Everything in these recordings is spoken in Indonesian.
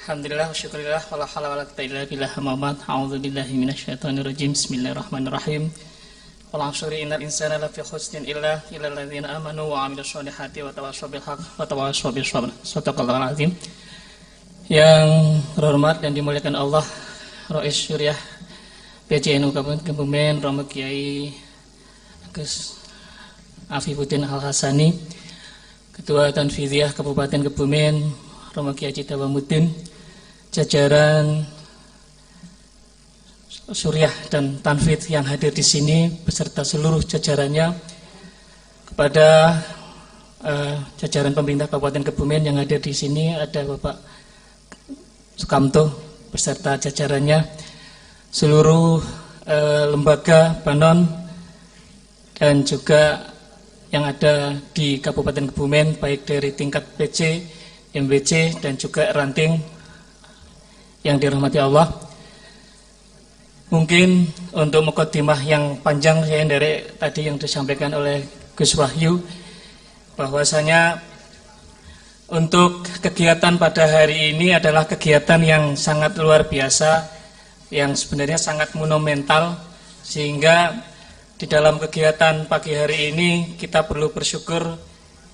Alhamdulillah wa syukurillah wa la hawla wa la quwwata illa billah amma ba'd. A'udzu billahi minasyaitonir rajim. Bismillahirrahmanirrahim. Wal 'asri innal insana lafi khusrin illa alladzina amanu wa 'amilus sholihati wa tawassaw bil haqq wa tawassaw bis sabr. Shadaqallahul azim. Yang terhormat dan dimuliakan Allah, Rais Syuriah PJNU Kabupaten Kebumen, Romo Kiai Agus Afifuddin Al-Hasani, Ketua Tanfidiyah Kabupaten Kebumen, Romo Kiai Cidawamuddin, jajaran Syuriah dan Tanfid yang hadir di sini beserta seluruh jajarannya, kepada jajaran pemerintah Kabupaten Kebumen yang hadir di sini ada Bapak Sukamto beserta jajarannya, seluruh lembaga Banon dan juga yang ada di Kabupaten Kebumen, baik dari tingkat PC, MBC dan juga ranting yang dirahmati Allah. Mungkin untuk mukadimah yang panjang saya dari tadi yang disampaikan oleh Gus Wahyu, bahwasanya untuk kegiatan pada hari ini adalah kegiatan yang sangat luar biasa, yang sebenarnya sangat monumental, sehingga di dalam kegiatan pagi hari ini kita perlu bersyukur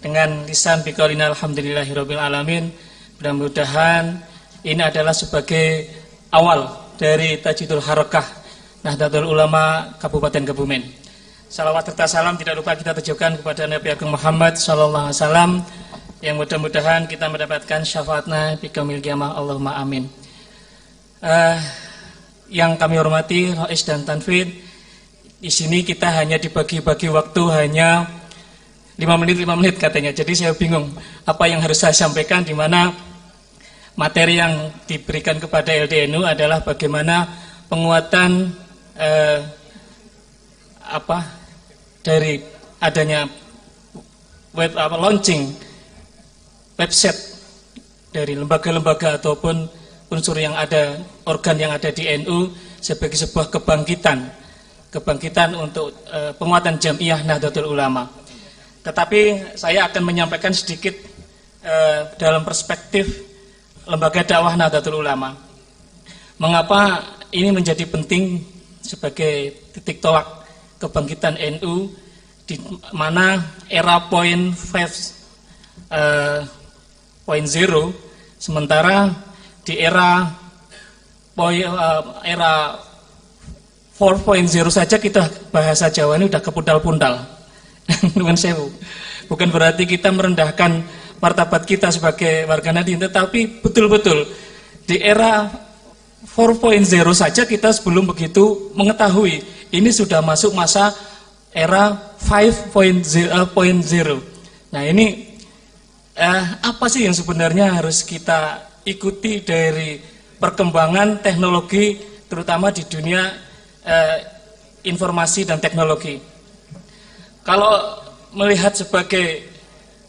dengan lisan biqaulina alhamdulillahirabbil alamin. Mudah-mudahan ini adalah sebagai awal dari Tajdidul Harakah Nahdlatul Ulama Kabupaten Kebumen. Salawat serta salam tidak lupa kita tujukan kepada Nabi Agung Muhammad sallallahu alaihi wasallam, yang mudah-mudahan kita mendapatkan syafaatnya di yaumil qiyamah. Allahumma amin. Yang kami hormati Rais dan Tanfid, di sini kita hanya dibagi-bagi waktu hanya 5 menit katanya. Jadi saya bingung apa yang harus saya sampaikan, di mana materi yang diberikan kepada LDNU adalah bagaimana penguatan dari adanya launching website dari lembaga-lembaga ataupun unsur yang ada, organ yang ada di NU sebagai sebuah kebangkitan untuk penguatan Jamiah Nahdlatul Ulama. Tetapi saya akan menyampaikan sedikit dalam perspektif lembaga dakwah Nahdlatul Ulama. Mengapa ini menjadi penting sebagai titik tolak kebangkitan NU, di mana era point 5.0, sementara di era 4.0 saja kita bahasa Jawa ini udah kepundal-pundal. Nuwun sewu. Bukan berarti kita merendahkan martabat kita sebagai warga Nahdlatul, tetapi betul-betul di era 4.0 saja kita sebelum begitu mengetahui ini sudah masuk masa era 5.0. Nah ini apa sih yang sebenarnya harus kita ikuti dari perkembangan teknologi, terutama di dunia informasi dan teknologi. Kalau melihat sebagai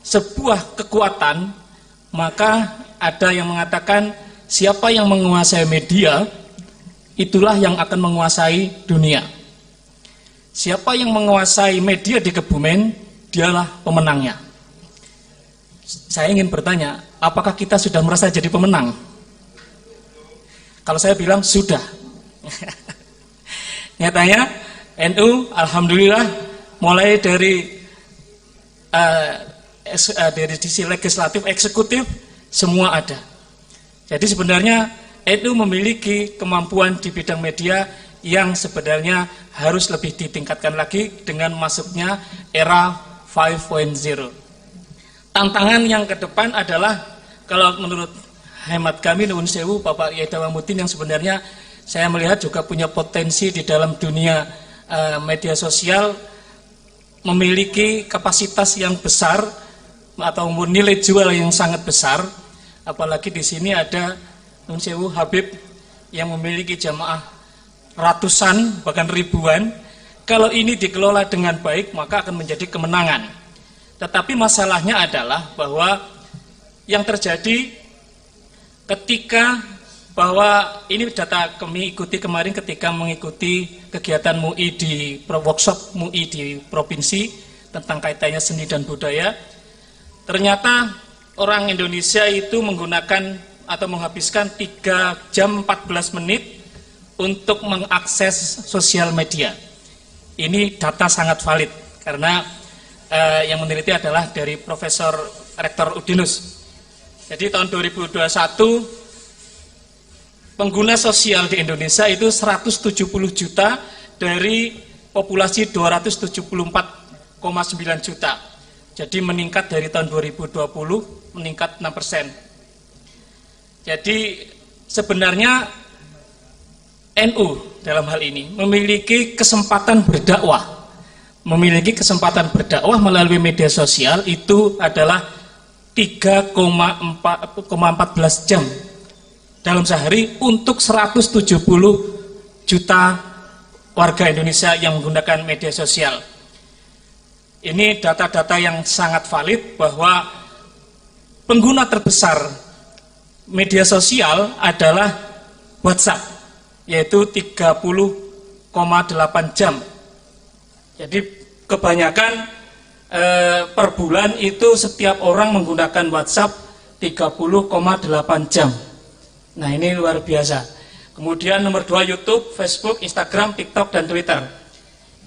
sebuah kekuatan, maka ada yang mengatakan siapa yang menguasai media, itulah yang akan menguasai dunia. Siapa yang menguasai media di Kebumen, dialah pemenangnya. Saya ingin bertanya, apakah kita sudah merasa jadi pemenang? Kalau saya bilang sudah. Nyatanya NU alhamdulillah mulai dari sisi legislatif, eksekutif, semua ada. Jadi sebenarnya NU memiliki kemampuan di bidang media yang sebenarnya harus lebih ditingkatkan lagi dengan masuknya era 5.0. Tantangan yang ke depan adalah, kalau menurut hemat kami nuwun sewu Bapak Kiai Cidawamuddin, yang sebenarnya saya melihat juga punya potensi di dalam dunia media sosial, memiliki kapasitas yang besar atau nilai jual yang sangat besar. Apalagi di sini ada nuwun sewu Habib yang memiliki jamaah ratusan bahkan ribuan. Kalau ini dikelola dengan baik maka akan menjadi kemenangan. Tetapi masalahnya adalah bahwa yang terjadi ketika, bahwa ini data kami ikuti kemarin ketika mengikuti kegiatan MUI di workshop MUI di provinsi tentang kaitannya seni dan budaya. Ternyata orang Indonesia itu menggunakan atau menghabiskan 3 jam 14 menit untuk mengakses sosial media. Ini data sangat valid karena yang meneliti adalah dari Profesor Rektor Udinus. Jadi tahun 2021 pengguna sosial di Indonesia itu 170 juta dari populasi 274,9 juta. Jadi meningkat dari tahun 2020 meningkat 6%. Jadi sebenarnya NU dalam hal ini memiliki kesempatan berdakwah. Memiliki kesempatan berdakwah melalui media sosial itu adalah 3,14 jam dalam sehari untuk 170 juta warga Indonesia yang menggunakan media sosial. Ini data-data yang sangat valid bahwa pengguna terbesar media sosial adalah WhatsApp, yaitu 30,8 jam. Jadi kebanyakan per bulan itu setiap orang menggunakan WhatsApp 30,8 jam. Nah ini luar biasa. Kemudian nomor 2 YouTube, Facebook, Instagram, TikTok, dan Twitter.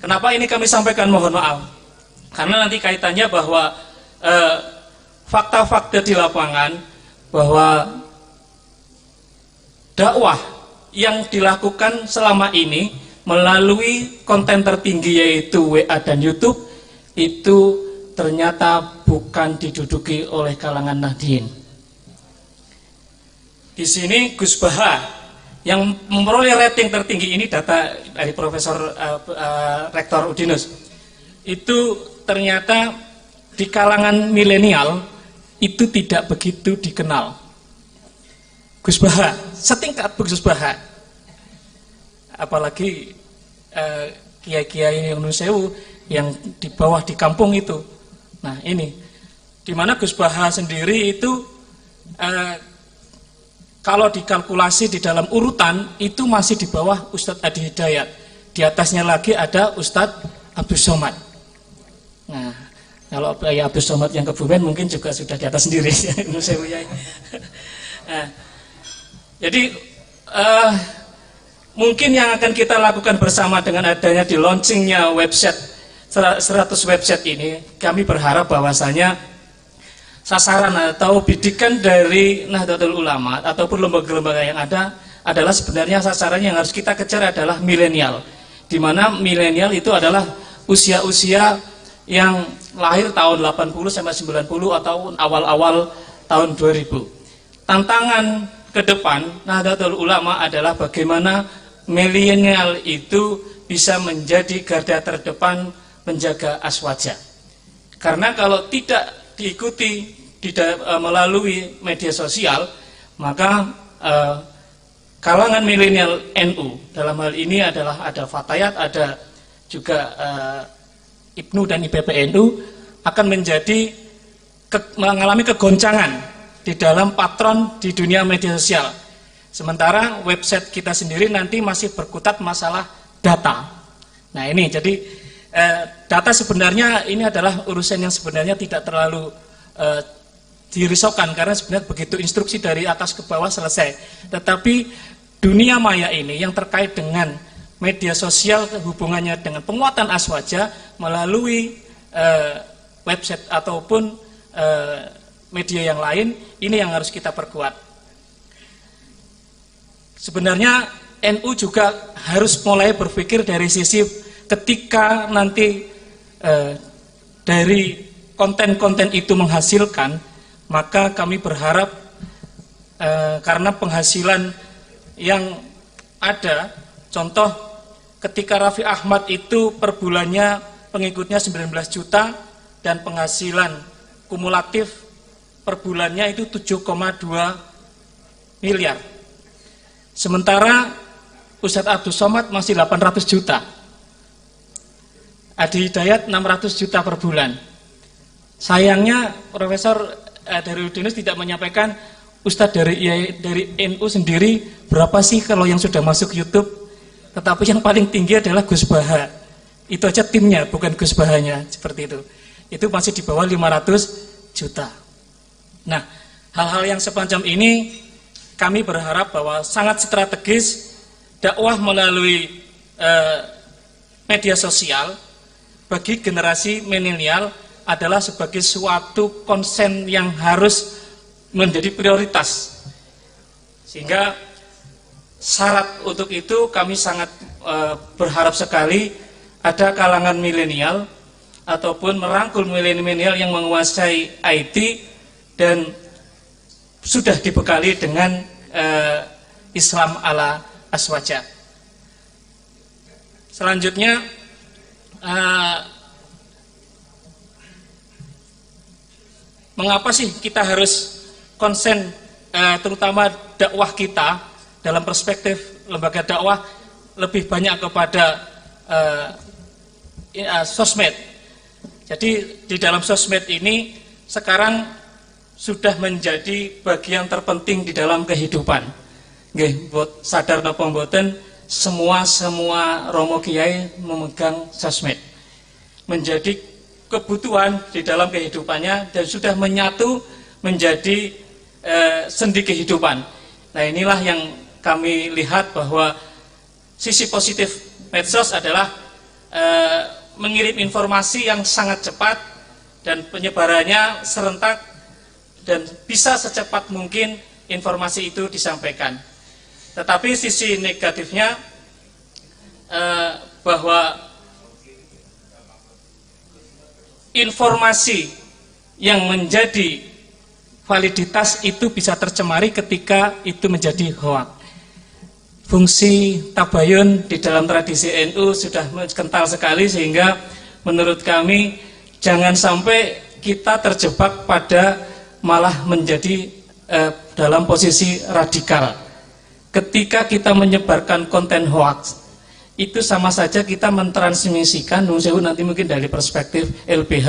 Kenapa ini kami sampaikan mohon maaf? Karena nanti kaitannya bahwa fakta-fakta di lapangan bahwa dakwah yang dilakukan selama ini melalui konten tertinggi yaitu WA dan YouTube itu ternyata bukan diduduki oleh kalangan Nahdien. Di sini Gus Baha yang memperoleh rating tertinggi, ini data dari Profesor Rektor Udinus, itu ternyata di kalangan milenial itu tidak begitu dikenal. Gus Baha, setingkat Gus Baha, apalagi kiai-kiai yang nusewu yang di bawah di kampung itu. Nah ini, di mana Gus Baha sendiri itu kalau dikalkulasi di dalam urutan itu masih di bawah Ustadz Adi Hidayat. Di atasnya lagi ada Ustadz Abdus Somad. Nah, kalau ya Abdus Somad yang Kebumen mungkin juga sudah di atas sendiri. Nah, jadi mungkin yang akan kita lakukan bersama dengan adanya di launchingnya website 100 website ini, kami berharap bahwasanya sasaran atau bidikan dari Nahdlatul Ulama ataupun lembaga-lembaga yang ada adalah sebenarnya sasaran yang harus kita kejar adalah milenial, di mana milenial itu adalah usia-usia yang lahir tahun 80 sampai 90 atau awal-awal tahun 2000. Tantangan ke depan Nahdlatul Ulama adalah bagaimana milenial itu bisa menjadi garda terdepan menjaga aswaja. Karena kalau tidak diikuti melalui media sosial, maka kalangan milenial NU dalam hal ini adalah ada Fatayat, ada juga IPNU dan IPPNU akan mengalami kegoncangan di dalam patron di dunia media sosial. Sementara website kita sendiri nanti masih berkutat masalah data. Nah ini jadi data sebenarnya ini adalah urusan yang sebenarnya tidak terlalu dirisaukan karena sebenarnya begitu instruksi dari atas ke bawah selesai. Tetapi dunia maya ini yang terkait dengan media sosial hubungannya dengan penguatan aswaja melalui website ataupun media yang lain, ini yang harus kita perkuat. Sebenarnya NU juga harus mulai berpikir dari sisi ketika nanti dari konten-konten itu menghasilkan, maka kami berharap karena penghasilan yang ada, contoh ketika Raffi Ahmad itu per bulannya pengikutnya 19 juta dan penghasilan kumulatif per bulannya itu 7,2 miliar. Sementara Ustadz Abdus Somad masih 800 juta. Adi Hidayat 600 juta per bulan. Sayangnya Profesor dari Udinus tidak menyampaikan Ustadz dari NU sendiri berapa sih kalau yang sudah masuk YouTube. Tetapi yang paling tinggi adalah Gus Baha. Itu aja timnya, bukan Gus Bahanya, seperti itu. Itu masih di bawah 500 juta. Nah, hal-hal yang semacam ini kami berharap bahwa sangat strategis dakwah melalui media sosial bagi generasi milenial adalah sebagai suatu konsen yang harus menjadi prioritas. Sehingga syarat untuk itu kami sangat berharap sekali ada kalangan milenial ataupun merangkul milenial yang menguasai IT dan sudah dibekali dengan Islam ala aswaja. Selanjutnya mengapa sih kita harus konsen terutama dakwah kita dalam perspektif lembaga dakwah lebih banyak kepada sosmed. Jadi di dalam sosmed ini sekarang sudah menjadi bagian terpenting di dalam kehidupan. Nggih, buat sadar napa mboten semua romo kiai memegang sosmed. Menjadi kebutuhan di dalam kehidupannya dan sudah menyatu menjadi sendi kehidupan. Nah, inilah yang kami lihat bahwa sisi positif medsos adalah mengirim informasi yang sangat cepat dan penyebarannya serentak dan bisa secepat mungkin informasi itu disampaikan. Tetapi sisi negatifnya bahwa informasi yang menjadi validitas itu bisa tercemari ketika itu menjadi hoak. Fungsi tabayun di dalam tradisi NU sudah kental sekali sehingga menurut kami jangan sampai kita terjebak pada malah menjadi dalam posisi radikal. Ketika kita menyebarkan konten hoax, itu sama saja kita mentransmisikan, nanti mungkin dari perspektif LBH,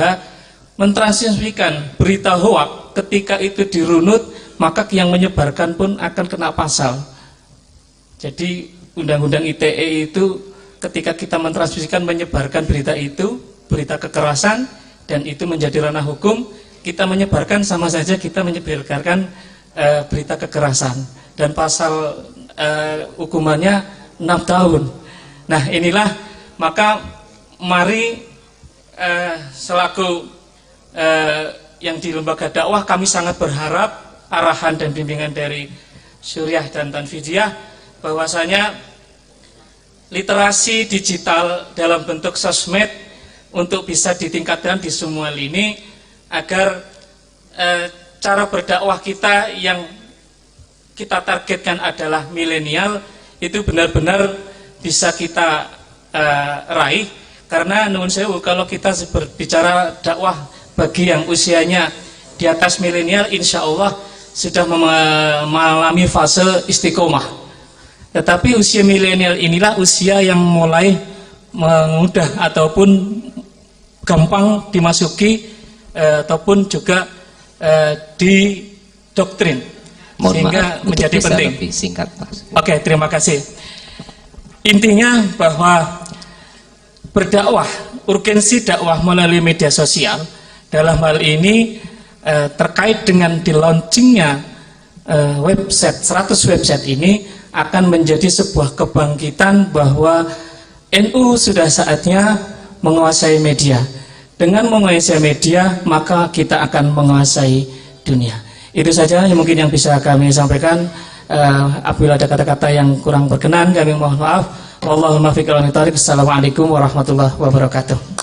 mentransmisikan berita hoax. Ketika itu dirunut, maka yang menyebarkan pun akan kena pasal. Jadi undang-undang ITE itu ketika kita mentransmisikan, menyebarkan berita itu, berita kekerasan, dan itu menjadi ranah hukum, kita menyebarkan sama saja kita menyebarkan berita kekerasan. Dan pasal hukumannya 6 tahun. Nah, inilah maka mari selaku yang di lembaga dakwah kami sangat berharap arahan dan bimbingan dari Suriah dan Tanfidiah bahwasanya literasi digital dalam bentuk sosmed untuk bisa ditingkatkan di semua lini agar cara berdakwah kita yang kita targetkan adalah milenial itu benar-benar bisa kita raih. Karena nuwun sewu kalau kita berbicara dakwah bagi yang usianya di atas milenial, insya Allah sudah mengalami fase istiqomah. Tetapi usia milenial inilah usia yang mulai mudah ataupun gampang dimasuki ataupun juga didoktrin, sehingga menjadi penting. Lebih singkat, Mas. Oke, terima kasih. Intinya bahwa berdakwah, urgensi dakwah melalui media sosial dalam hal ini terkait dengan di launchingnya website 100 website ini akan menjadi sebuah kebangkitan bahwa NU sudah saatnya menguasai media. Dengan menguasai media maka kita akan menguasai dunia. Itu saja yang mungkin yang bisa kami sampaikan. Apabila ada kata-kata yang kurang berkenan kami mohon maaf. Wallahul muwaffiq ila aqwamit thoriq. Assalamualaikum warahmatullahi wabarakatuh.